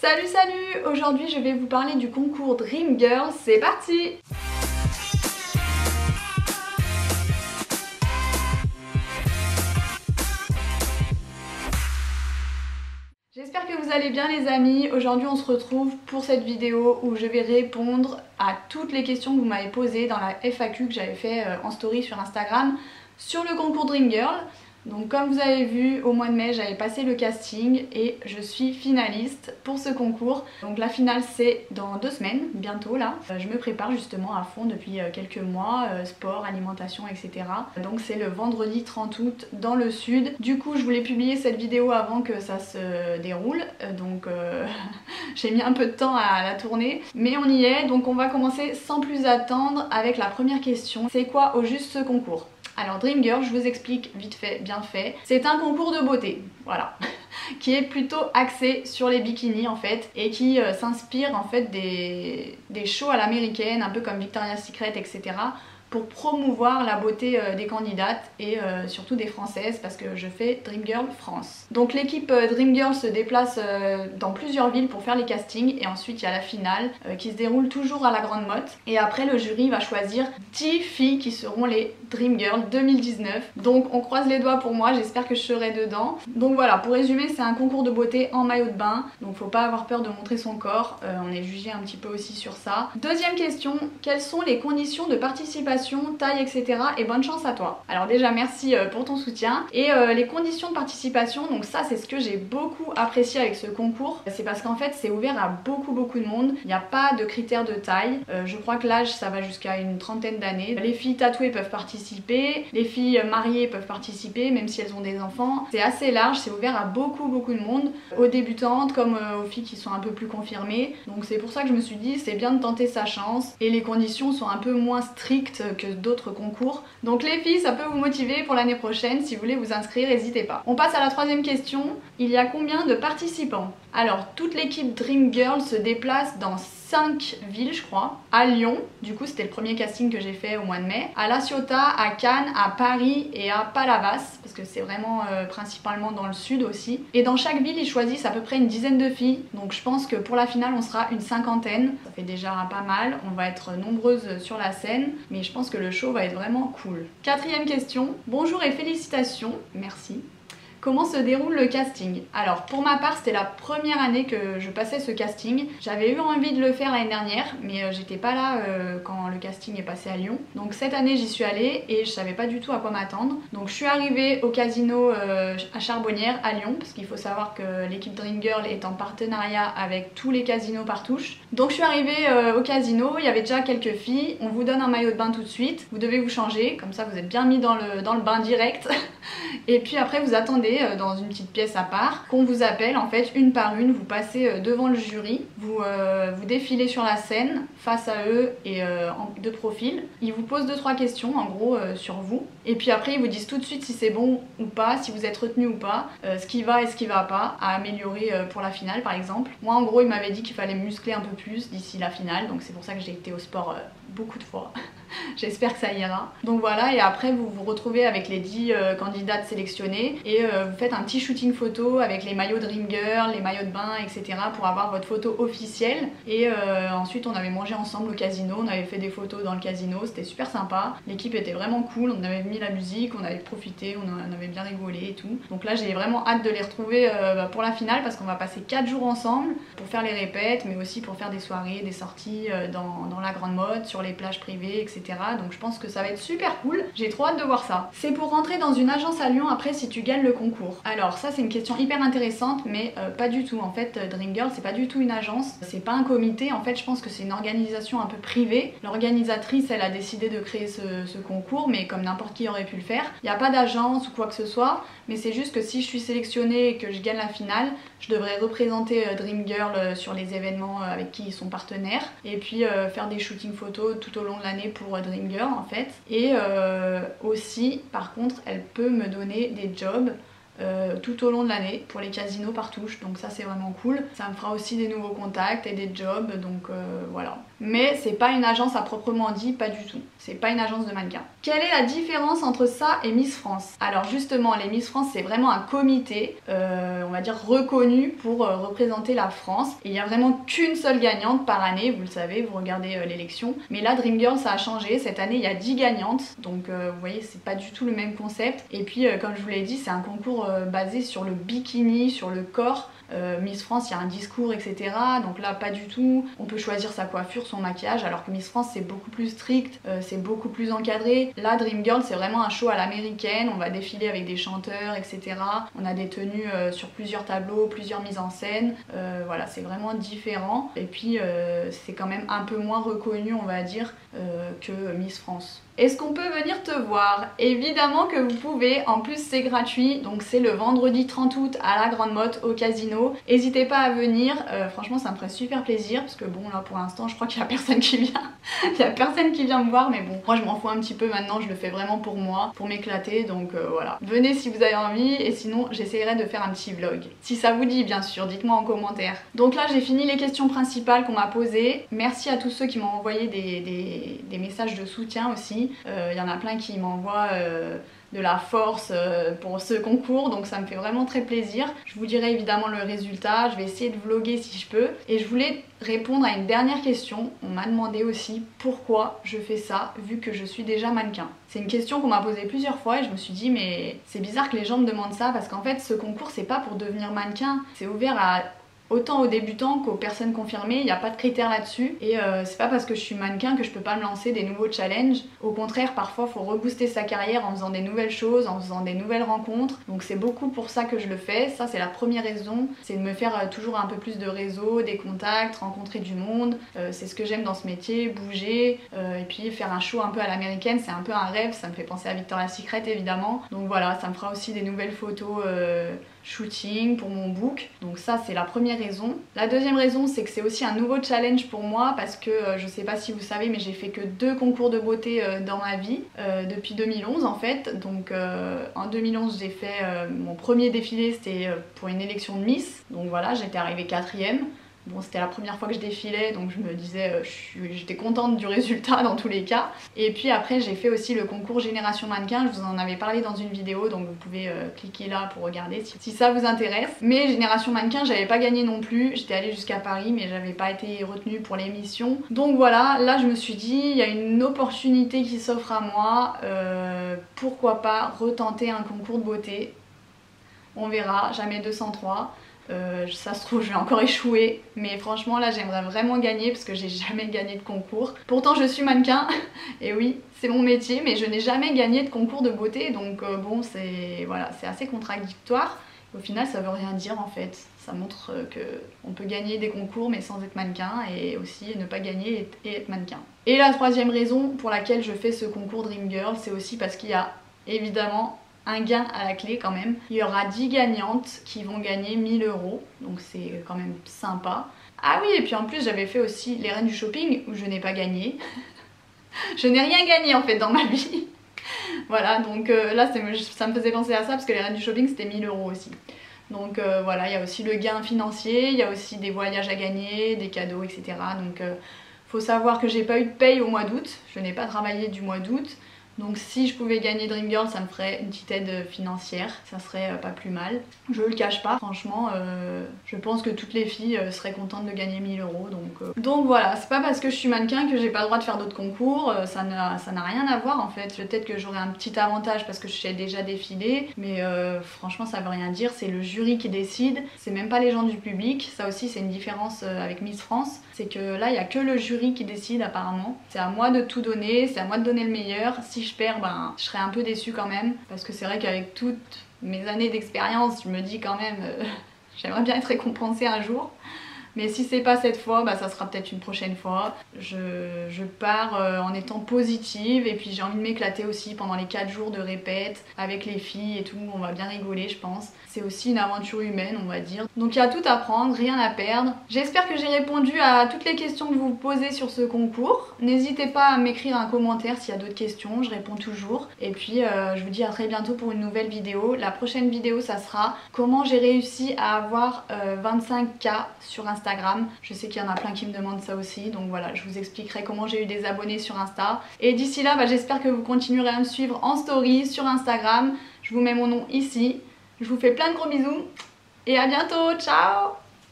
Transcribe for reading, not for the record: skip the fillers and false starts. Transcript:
Salut salut! Aujourd'hui je vais vous parler du concours Dream Girl, c'est parti! J'espère que vous allez bien les amis. Aujourd'hui on se retrouve pour cette vidéo où je vais répondre à toutes les questions que vous m'avez posées dans la FAQ que j'avais fait en story sur Instagram sur le concours Dream Girl. Donc comme vous avez vu, au mois de mai j'avais passé le casting et je suis finaliste pour ce concours. Donc la finale c'est dans 2 semaines, bientôt là. Je me prépare justement à fond depuis quelques mois, sport, alimentation, etc. Donc c'est le vendredi 30 août dans le sud. Du coup je voulais publier cette vidéo avant que ça se déroule, donc j'ai mis un peu de temps à la tourner. Mais on y est, donc on va commencer sans plus attendre avec la première question. C'est quoi au juste ce concours ? Alors Dream Girl, je vous explique vite fait, bien fait. C'est un concours de beauté, voilà, qui est plutôt axé sur les bikinis en fait, et qui s'inspire en fait des shows à l'américaine, un peu comme Victoria's Secret, etc. pour promouvoir la beauté des candidates et surtout des françaises parce que je fais Dream Girl France. Donc l'équipe Dream Girl se déplace dans plusieurs villes pour faire les castings et ensuite il y a la finale qui se déroule toujours à la Grande Motte et après le jury va choisir 10 filles qui seront les Dream Girl 2019. Donc on croise les doigts pour moi, j'espère que je serai dedans. Donc voilà, pour résumer, c'est un concours de beauté en maillot de bain, donc faut pas avoir peur de montrer son corps, on est jugé un petit peu aussi sur ça. Deuxième question, quelles sont les conditions de participation, taille, etc. et bonne chance à toi. Alors déjà merci pour ton soutien et les conditions de participation, donc ça c'est ce que j'ai beaucoup apprécié avec ce concours, c'est parce qu'en fait c'est ouvert à beaucoup de monde, il n'y a pas de critères de taille, je crois que l'âge ça va jusqu'à une trentaine d'années, les filles tatouées peuvent participer, les filles mariées peuvent participer même si elles ont des enfants, c'est assez large, c'est ouvert à beaucoup de monde, aux débutantes comme aux filles qui sont un peu plus confirmées, donc c'est pour ça que je me suis dit c'est bien de tenter sa chance et les conditions sont un peu moins strictes que d'autres concours. Donc les filles, ça peut vous motiver pour l'année prochaine. Si vous voulez vous inscrire, n'hésitez pas. On passe à la troisième question. Il y a combien de participants? Alors toute l'équipe Dream Girl se déplace dans 5 villes je crois. À Lyon, du coup c'était le premier casting que j'ai fait au mois de mai. À La Ciotat, à Cannes, à Paris et à Palavas, parce que c'est vraiment principalement dans le sud aussi. Et dans chaque ville ils choisissent à peu près une dizaine de filles. Donc je pense que pour la finale on sera une cinquantaine. Ça fait déjà pas mal. On va être nombreuses sur la scène. Mais je pense que le show va être vraiment cool. Quatrième question. Bonjour et félicitations. Merci. Comment se déroule le casting? Alors pour ma part c'était la première année que je passais ce casting. J'avais eu envie de le faire l'année dernière mais j'étais pas là quand le casting est passé à Lyon. Donc cette année j'y suis allée et je savais pas du tout à quoi m'attendre. Donc je suis arrivée au casino à Charbonnières à Lyon parce qu'il faut savoir que l'équipe Dream Girl est en partenariat avec tous les casinos par touche. Donc je suis arrivée au casino, il y avait déjà quelques filles. On vous donne un maillot de bain tout de suite, vous devez vous changer, comme ça vous êtes bien mis dans le bain direct. Et puis après vous attendez dans une petite pièce à part qu'on vous appelle en fait une par une, vous passez devant le jury, vous défilez sur la scène face à eux et de profil. Ils vous posent 2-3 questions en gros sur vous et puis après ils vous disent tout de suite si c'est bon ou pas, si vous êtes retenu ou pas, ce qui va et ce qui va pas à améliorer pour la finale par exemple. Moi en gros il m'avait dit qu'il fallait muscler un peu plus d'ici la finale, donc c'est pour ça que j'ai été au sport beaucoup de fois. J'espère que ça ira. Donc voilà, et après vous vous retrouvez avec les 10 candidates sélectionnées et vous faites un petit shooting photo avec les maillots Dream Girl, les maillots de bain, etc. pour avoir votre photo officielle. Et ensuite on avait mangé ensemble au casino, on avait fait des photos dans le casino, c'était super sympa. L'équipe était vraiment cool, on avait mis la musique, on avait profité, on avait bien rigolé et tout. Donc là j'ai vraiment hâte de les retrouver pour la finale parce qu'on va passer 4 jours ensemble pour faire les répètes, mais aussi pour faire des soirées, des sorties dans la Grande Motte, sur les plages privées, etc. Donc je pense que ça va être super cool, j'ai trop hâte de voir ça. C'est pour rentrer dans une agence à Lyon après si tu gagnes le concours. Alors ça c'est une question hyper intéressante mais pas du tout. En fait Dream Girl c'est pas du tout une agence, c'est pas un comité, en fait je pense que c'est une organisation un peu privée. L'organisatrice elle a décidé de créer ce concours mais comme n'importe qui aurait pu le faire. Il n'y a pas d'agence ou quoi que ce soit, mais c'est juste que si je suis sélectionnée et que je gagne la finale, je devrais représenter Dream Girl sur les événements avec qui ils sont partenaires et puis faire des shootings photos tout au long de l'année pour Dream Girl en fait. Et aussi par contre elle peut me donner des jobs tout au long de l'année pour les casinos par touche, donc ça c'est vraiment cool. Ça me fera aussi des nouveaux contacts et des jobs, donc voilà. Mais c'est pas une agence à proprement dit, pas du tout. C'est pas une agence de mannequins. Quelle est la différence entre ça et Miss France? Alors justement, les Miss France c'est vraiment un comité, on va dire reconnu pour représenter la France. Et il n'y a vraiment qu'une seule gagnante par année, vous le savez, vous regardez l'élection. Mais là Dream Girl ça a changé, cette année il y a 10 gagnantes, donc vous voyez c'est pas du tout le même concept. Et puis comme je vous l'ai dit, c'est un concours basé sur le bikini, sur le corps. Miss France, il y a un discours, etc. Donc là, pas du tout. On peut choisir sa coiffure, son maquillage, alors que Miss France, c'est beaucoup plus strict, c'est beaucoup plus encadré. Là, Dream Girl, c'est vraiment un show à l'américaine. On va défiler avec des chanteurs, etc. On a des tenues sur plusieurs tableaux, plusieurs mises en scène. Voilà, c'est vraiment différent. Et puis, c'est quand même un peu moins reconnu, on va dire, que Miss France. Est-ce qu'on peut venir te voir? Évidemment que vous pouvez, en plus c'est gratuit, donc c'est le vendredi 30 août à la Grande Motte au casino. N'hésitez pas à venir, franchement ça me ferait super plaisir, parce que bon là pour l'instant je crois qu'il n'y a personne qui vient. Il n'y a personne qui vient me voir, mais bon, moi je m'en fous un petit peu maintenant, je le fais vraiment pour moi, pour m'éclater, donc voilà. Venez si vous avez envie, et sinon j'essaierai de faire un petit vlog. Si ça vous dit bien sûr, dites-moi en commentaire. Donc là j'ai fini les questions principales qu'on m'a posées. Merci à tous ceux qui m'ont envoyé des messages de soutien aussi. Il y en a plein qui m'envoient de la force pour ce concours, donc ça me fait vraiment très plaisir. Je vous dirai évidemment le résultat, je vais essayer de vlogger si je peux. Et je voulais répondre à une dernière question. On m'a demandé aussi pourquoi je fais ça vu que je suis déjà mannequin. C'est une question qu'on m'a posée plusieurs fois et je me suis dit mais c'est bizarre que les gens me demandent ça, parce qu'en fait ce concours c'est pas pour devenir mannequin, c'est ouvert à autant aux débutants qu'aux personnes confirmées, il n'y a pas de critères là-dessus. Et c'est pas parce que je suis mannequin que je peux pas me lancer des nouveaux challenges. Au contraire, parfois, il faut rebooster sa carrière en faisant des nouvelles choses, en faisant des nouvelles rencontres. Donc c'est beaucoup pour ça que je le fais. Ça, c'est la première raison. C'est de me faire toujours un peu plus de réseau, des contacts, rencontrer du monde. C'est ce que j'aime dans ce métier, bouger. Et puis faire un show un peu à l'américaine, c'est un peu un rêve. Ça me fait penser à Victoria's Secret, évidemment. Donc voilà, ça me fera aussi des nouvelles photos shooting pour mon book. Donc ça c'est la première raison. La deuxième raison c'est que c'est aussi un nouveau challenge pour moi, parce que je sais pas si vous savez mais j'ai fait que 2 concours de beauté dans ma vie depuis 2011 en fait. Donc en 2011 j'ai fait mon premier défilé, c'était pour une élection de Miss. Donc voilà, j'étais arrivée 4e. Bon, c'était la première fois que je défilais, donc je me disais, j'étais contente du résultat dans tous les cas. Et puis après, j'ai fait aussi le concours Génération Mannequin, je vous en avais parlé dans une vidéo, donc vous pouvez cliquer là pour regarder si ça vous intéresse. Mais Génération Mannequin, j'avais pas gagné non plus, j'étais allée jusqu'à Paris, mais j'avais pas été retenue pour l'émission. Donc voilà, là je me suis dit, il y a une opportunité qui s'offre à moi, pourquoi pas retenter un concours de beauté. On verra, jamais 203. Ça se trouve je vais encore échouer, mais franchement là j'aimerais vraiment gagner parce que j'ai jamais gagné de concours. Pourtant je suis mannequin et oui c'est mon métier, mais je n'ai jamais gagné de concours de beauté, donc bon c'est voilà, c'est assez contradictoire. Au final ça veut rien dire en fait, ça montre qu'on peut gagner des concours mais sans être mannequin, et aussi ne pas gagner et être mannequin. Et la troisième raison pour laquelle je fais ce concours Dream Girl, c'est aussi parce qu'il y a évidemment un gain à la clé quand même. Il y aura 10 gagnantes qui vont gagner 1000 €, donc c'est quand même sympa. Ah oui, et puis en plus j'avais fait aussi les Reines du Shopping où je n'ai pas gagné. Je n'ai rien gagné en fait dans ma vie. Voilà, donc là ça me faisait penser à ça parce que les Reines du Shopping c'était 1000 € aussi. Donc voilà, il y a aussi le gain financier, il y a aussi des voyages à gagner, des cadeaux, etc. Donc faut savoir que j'ai pas eu de paye au mois d'août, je n'ai pas travaillé du mois d'août. Donc si je pouvais gagner Dream Girl, ça me ferait une petite aide financière, ça serait pas plus mal. Je le cache pas, franchement, je pense que toutes les filles seraient contentes de gagner 1000 €. Donc voilà, c'est pas parce que je suis mannequin que j'ai pas le droit de faire d'autres concours, ça n'a rien à voir en fait. Peut-être que j'aurais un petit avantage parce que je sais déjà défiler, mais franchement ça veut rien dire, c'est le jury qui décide, c'est même pas les gens du public. Ça aussi c'est une différence avec Miss France, c'est que là il y a que le jury qui décide apparemment. C'est à moi de tout donner, c'est à moi de donner le meilleur. Si je perds, ben, je serais un peu déçue quand même, parce que c'est vrai qu'avec toutes mes années d'expérience, je me dis quand même, j'aimerais bien être récompensée un jour. Mais si c'est pas cette fois, bah ça sera peut-être une prochaine fois. Je pars en étant positive et puis j'ai envie de m'éclater aussi pendant les 4 jours de répète avec les filles et tout. On va bien rigoler, je pense. C'est aussi une aventure humaine, on va dire. Donc il y a tout à prendre, rien à perdre. J'espère que j'ai répondu à toutes les questions que vous posez sur ce concours. N'hésitez pas à m'écrire un commentaire s'il y a d'autres questions, je réponds toujours. Et puis je vous dis à très bientôt pour une nouvelle vidéo. La prochaine vidéo, ça sera comment j'ai réussi à avoir 25K sur Instagram. Je sais qu'il y en a plein qui me demandent ça aussi, donc voilà, je vous expliquerai comment j'ai eu des abonnés sur Insta. Et d'ici là, bah, j'espère que vous continuerez à me suivre en story sur Instagram. Je vous mets mon nom ici. Je vous fais plein de gros bisous et à bientôt, ciao!